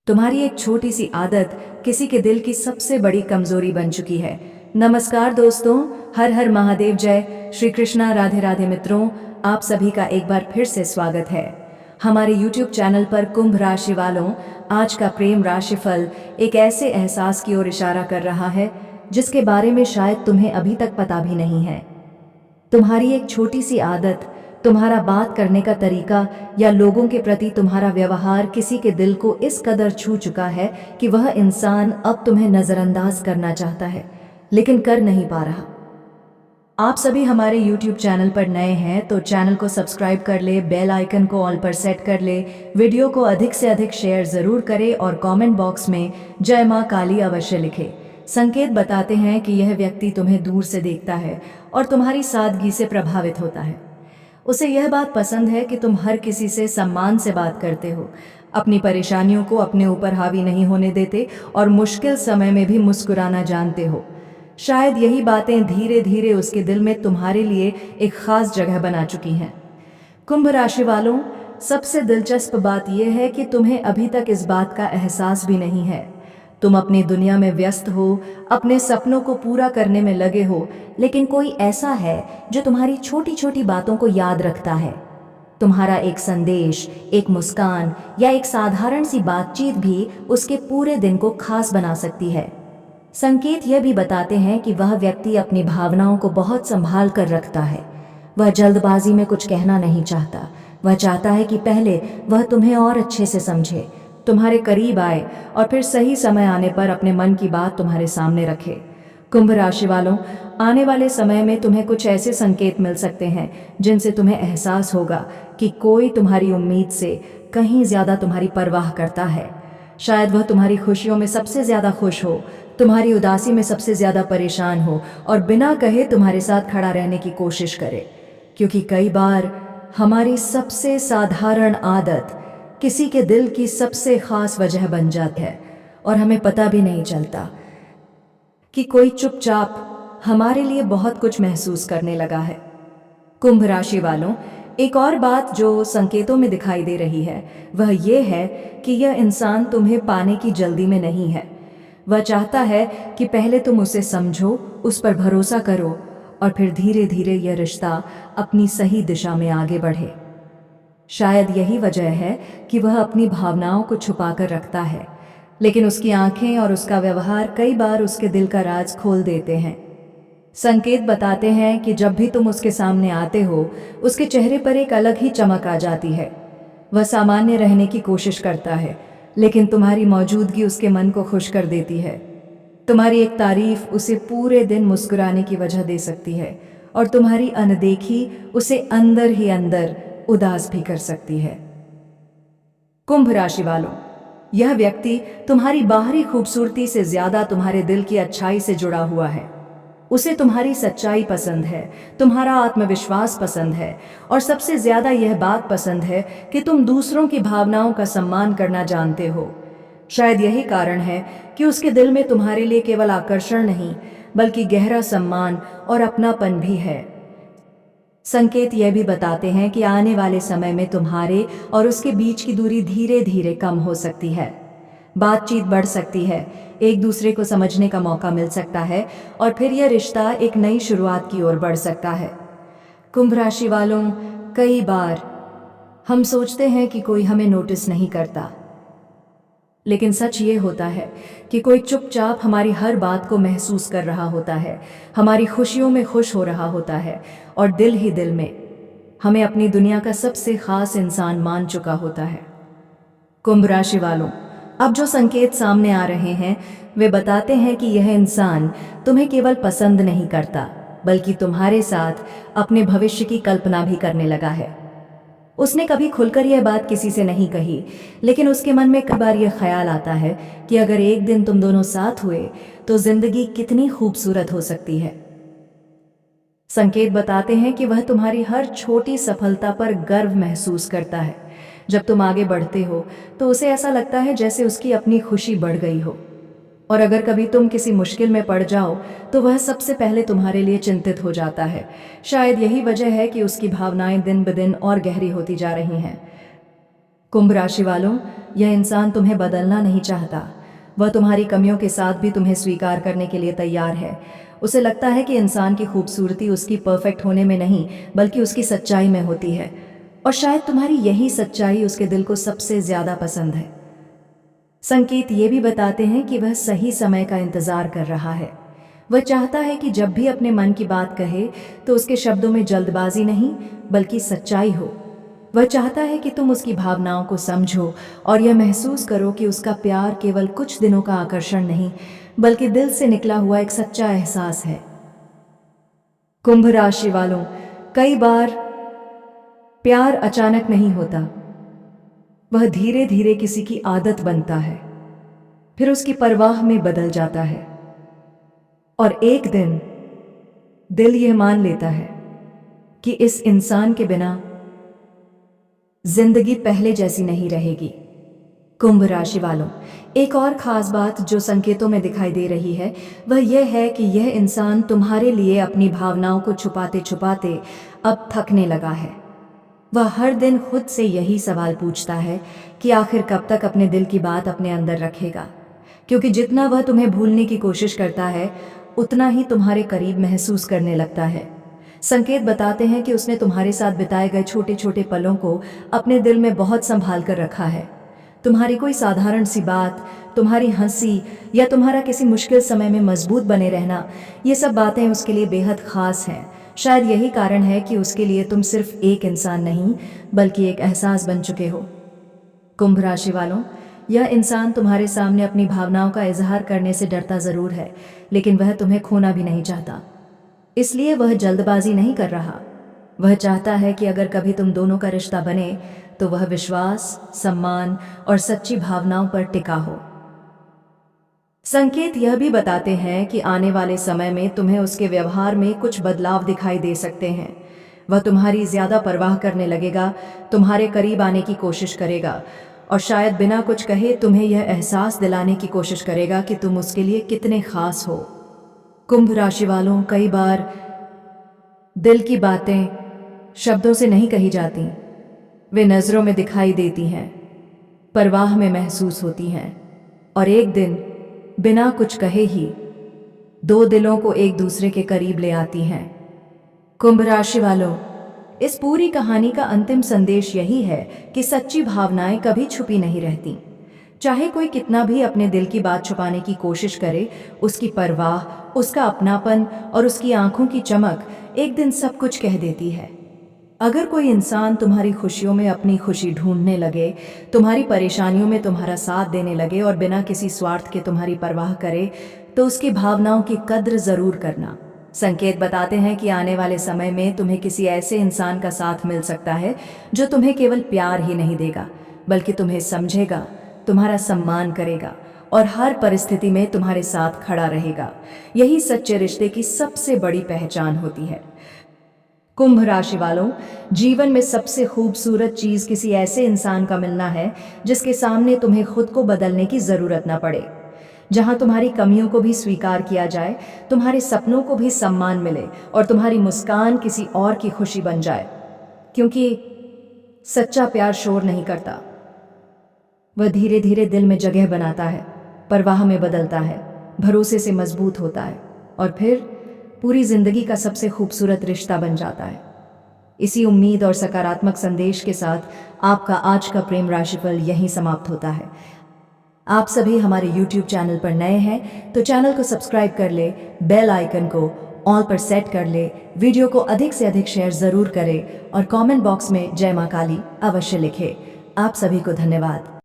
तुम्हारी एक छोटी सी आदत किसी के दिल की सबसे बड़ी कमजोरी बन चुकी है। नमस्कार दोस्तों, हर हर महादेव, जय श्री कृष्णा, राधे राधे मित्रों। आप सभी का एक बार फिर से स्वागत है हमारे YouTube चैनल पर। कुंभ राशि वालों, आज का प्रेम राशिफल एक ऐसे एहसास की ओर इशारा कर रहा है जिसके बारे में शायद तुम्हें अभी तक पता भी नहीं है। तुम्हारी एक छोटी सी आदत, तुम्हारा बात करने का तरीका या लोगों के प्रति तुम्हारा व्यवहार किसी के दिल को इस कदर छू चुका है कि वह इंसान अब तुम्हें नज़रअंदाज करना चाहता है लेकिन कर नहीं पा रहा। आप सभी हमारे YouTube चैनल पर नए हैं तो चैनल को सब्सक्राइब कर ले, बेल आइकन को ऑल पर सेट कर ले, वीडियो को अधिक से अधिक शेयर ज़रूर करें और कमेंट बॉक्स में जय माँ काली अवश्य लिखें। संकेत बताते हैं कि यह व्यक्ति तुम्हें दूर से देखता है और तुम्हारी सादगी से प्रभावित होता है। उसे यह बात पसंद है कि तुम हर किसी से सम्मान से बात करते हो, अपनी परेशानियों को अपने ऊपर हावी नहीं होने देते और मुश्किल समय में भी मुस्कुराना जानते हो। शायद यही बातें धीरे धीरे उसके दिल में तुम्हारे लिए एक खास जगह बना चुकी हैं। कुंभ राशि वालों, सबसे दिलचस्प बात यह है कि तुम्हें अभी तक इस बात का एहसास भी नहीं है। तुम अपनी दुनिया में व्यस्त हो, अपने सपनों को पूरा करने में लगे हो, लेकिन कोई ऐसा है जो तुम्हारी छोटी छोटी बातों को याद रखता है। तुम्हारा एक संदेश, एक मुस्कान या एक साधारण सी बातचीत भी उसके पूरे दिन को खास बना सकती है। संकेत यह भी बताते हैं कि वह व्यक्ति अपनी भावनाओं को बहुत संभाल कर रखता है। वह जल्दबाजी में कुछ कहना नहीं चाहता। वह चाहता है कि पहले वह तुम्हें और अच्छे से समझे, तुम्हारे करीब आए और फिर सही समय आने पर अपने मन की बात तुम्हारे सामने रखे। कुंभ राशि वालों, आने वाले समय में तुम्हें कुछ ऐसे संकेत मिल सकते हैं जिनसे तुम्हें एहसास होगा कि कोई तुम्हारी उम्मीद से कहीं ज़्यादा तुम्हारी परवाह करता है। शायद वह तुम्हारी खुशियों में सबसे ज़्यादा खुश हो, तुम्हारी उदासी में सबसे ज़्यादा परेशान हो और बिना कहे तुम्हारे साथ खड़ा रहने की कोशिश करे। क्योंकि कई बार हमारी सबसे साधारण आदत किसी के दिल की सबसे खास वजह बन जाती है और हमें पता भी नहीं चलता कि कोई चुपचाप हमारे लिए बहुत कुछ महसूस करने लगा है। कुंभ राशि वालों, एक और बात जो संकेतों में दिखाई दे रही है वह ये है कि यह इंसान तुम्हें पाने की जल्दी में नहीं है। वह चाहता है कि पहले तुम उसे समझो, उस पर भरोसा करो और फिर धीरे धीरे यह रिश्ता अपनी सही दिशा में आगे बढ़े। शायद यही वजह है कि वह अपनी भावनाओं को छुपाकर रखता है, लेकिन उसकी आंखें और उसका व्यवहार कई बार उसके दिल का राज खोल देते हैं। संकेत बताते हैं कि जब भी तुम उसके सामने आते हो, उसके चेहरे पर एक अलग ही चमक आ जाती है। वह सामान्य रहने की कोशिश करता है, लेकिन तुम्हारी मौजूदगी उसके मन को खुश कर देती है। तुम्हारी एक तारीफ उसे पूरे दिन मुस्कुराने की वजह दे सकती है और तुम्हारी अनदेखी उसे अंदर ही अंदर उदास भी कर सकती है। कुंभ राशि वालों, यह व्यक्ति तुम्हारी बाहरी खूबसूरती से ज्यादा तुम्हारे दिल की अच्छाई से जुड़ा हुआ है। उसे तुम्हारी सच्चाई पसंद है, तुम्हारा आत्मविश्वास पसंद है और सबसे ज्यादा यह बात पसंद है कि तुम दूसरों की भावनाओं का सम्मान करना जानते हो। शायद यही कारण है कि उसके दिल में तुम्हारे लिए केवल आकर्षण नहीं बल्कि गहरा सम्मान और अपनापन भी है। संकेत यह भी बताते हैं कि आने वाले समय में तुम्हारे और उसके बीच की दूरी धीरे धीरे कम हो सकती है। बातचीत बढ़ सकती है, एक दूसरे को समझने का मौका मिल सकता है और फिर यह रिश्ता एक नई शुरुआत की ओर बढ़ सकता है। कुंभ राशि वालों, कई बार हम सोचते हैं कि कोई हमें नोटिस नहीं करता, लेकिन सच ये होता है कि कोई चुपचाप हमारी हर बात को महसूस कर रहा होता है, हमारी खुशियों में खुश हो रहा होता है और दिल ही दिल में हमें अपनी दुनिया का सबसे खास इंसान मान चुका होता है। कुंभ राशि वालों, अब जो संकेत सामने आ रहे हैं वे बताते हैं कि यह इंसान तुम्हें केवल पसंद नहीं करता बल्कि तुम्हारे साथ अपने भविष्य की कल्पना भी करने लगा है। उसने कभी खुलकर यह बात किसी से नहीं कही, लेकिन उसके मन में कई बार यह ख्याल आता है कि अगर एक दिन तुम दोनों साथ हुए तो जिंदगी कितनी खूबसूरत हो सकती है। संकेत बताते हैं कि वह तुम्हारी हर छोटी सफलता पर गर्व महसूस करता है। जब तुम आगे बढ़ते हो तो उसे ऐसा लगता है जैसे उसकी अपनी खुशी बढ़ गई हो, और अगर कभी तुम किसी मुश्किल में पड़ जाओ तो वह सबसे पहले तुम्हारे लिए चिंतित हो जाता है। शायद यही वजह है कि उसकी भावनाएं दिन ब दिन और गहरी होती जा रही हैं। कुंभ राशि वालों, यह इंसान तुम्हें बदलना नहीं चाहता। वह तुम्हारी कमियों के साथ भी तुम्हें स्वीकार करने के लिए तैयार है। उसे लगता है कि इंसान की खूबसूरती उसकी परफेक्ट होने में नहीं बल्कि उसकी सच्चाई में होती है, और शायद तुम्हारी यही सच्चाई उसके दिल को सबसे ज्यादा पसंद है। संकेत ये भी बताते हैं कि वह सही समय का इंतजार कर रहा है। वह चाहता है कि जब भी अपने मन की बात कहे तो उसके शब्दों में जल्दबाजी नहीं बल्कि सच्चाई हो। वह चाहता है कि तुम उसकी भावनाओं को समझो और यह महसूस करो कि उसका प्यार केवल कुछ दिनों का आकर्षण नहीं बल्कि दिल से निकला हुआ एक सच्चा एहसास है। कुंभ राशि वालों, कई बार प्यार अचानक नहीं होता। वह धीरे धीरे किसी की आदत बनता है, फिर उसकी परवाह में बदल जाता है, और एक दिन दिल यह मान लेता है कि इस इंसान के बिना जिंदगी पहले जैसी नहीं रहेगी। कुंभ राशि वालों, एक और खास बात जो संकेतों में दिखाई दे रही है वह यह है कि यह इंसान तुम्हारे लिए अपनी भावनाओं को छुपाते छुपाते अब थकने लगा है। वह हर दिन खुद से यही सवाल पूछता है कि आखिर कब तक अपने दिल की बात अपने अंदर रखेगा, क्योंकि जितना वह तुम्हें भूलने की कोशिश करता है उतना ही तुम्हारे करीब महसूस करने लगता है। संकेत बताते हैं कि उसने तुम्हारे साथ बिताए गए छोटे छोटे पलों को अपने दिल में बहुत संभाल कर रखा है। तुम्हारी कोई साधारण सी बात, तुम्हारी हंसी या तुम्हारा किसी मुश्किल समय में मजबूत बने रहना, ये सब बातें उसके लिए बेहद खास हैं। शायद यही कारण है कि उसके लिए तुम सिर्फ एक इंसान नहीं बल्कि एक एहसास बन चुके हो। कुंभ राशि वालों, यह इंसान तुम्हारे सामने अपनी भावनाओं का इजहार करने से डरता जरूर है, लेकिन वह तुम्हें खोना भी नहीं चाहता। इसलिए वह जल्दबाजी नहीं कर रहा। वह चाहता है कि अगर कभी तुम दोनों का रिश्ता बने तो वह विश्वास, सम्मान और सच्ची भावनाओं पर टिका हो। संकेत यह भी बताते हैं कि आने वाले समय में तुम्हें उसके व्यवहार में कुछ बदलाव दिखाई दे सकते हैं। वह तुम्हारी ज्यादा परवाह करने लगेगा, तुम्हारे करीब आने की कोशिश करेगा और शायद बिना कुछ कहे तुम्हें यह एहसास दिलाने की कोशिश करेगा कि तुम उसके लिए कितने खास हो। कुंभ राशि वालों, कई बार दिल की बातें शब्दों से नहीं कही जाती, वे नजरों में दिखाई देती हैं, परवाह में महसूस होती हैं, और एक दिन बिना कुछ कहे ही दो दिलों को एक दूसरे के करीब ले आती हैं। कुंभ राशि वालों, इस पूरी कहानी का अंतिम संदेश यही है कि सच्ची भावनाएं कभी छुपी नहीं रहती। चाहे कोई कितना भी अपने दिल की बात छुपाने की कोशिश करे, उसकी परवाह, उसका अपनापन और उसकी आंखों की चमक एक दिन सब कुछ कह देती है। अगर कोई इंसान तुम्हारी खुशियों में अपनी खुशी ढूंढने लगे, तुम्हारी परेशानियों में तुम्हारा साथ देने लगे और बिना किसी स्वार्थ के तुम्हारी परवाह करे, तो उसकी भावनाओं की कद्र जरूर करना। संकेत बताते हैं कि आने वाले समय में तुम्हें किसी ऐसे इंसान का साथ मिल सकता है जो तुम्हें केवल प्यार ही नहीं देगा बल्कि तुम्हें समझेगा, तुम्हारा सम्मान करेगा और हर परिस्थिति में तुम्हारे साथ खड़ा रहेगा। यही सच्चे रिश्ते की सबसे बड़ी पहचान होती है। कुंभ राशि वालों, जीवन में सबसे खूबसूरत चीज किसी ऐसे इंसान का मिलना है जिसके सामने तुम्हें खुद को बदलने की जरूरत न पड़े, जहां तुम्हारी कमियों को भी स्वीकार किया जाए, तुम्हारे सपनों को भी सम्मान मिले और तुम्हारी मुस्कान किसी और की खुशी बन जाए। क्योंकि सच्चा प्यार शोर नहीं करता, वह धीरे धीरे दिल में जगह बनाता है, परवाह में बदलता है, भरोसे से मजबूत होता है और फिर पूरी जिंदगी का सबसे खूबसूरत रिश्ता बन जाता है। इसी उम्मीद और सकारात्मक संदेश के साथ आपका आज का प्रेम राशिफल यहीं समाप्त होता है। आप सभी हमारे YouTube चैनल पर नए हैं तो चैनल को सब्सक्राइब कर ले, बेल आइकन को ऑल पर सेट कर ले, वीडियो को अधिक से अधिक शेयर जरूर करें और कमेंट बॉक्स में जय मां काली अवश्य लिखें। आप सभी को धन्यवाद।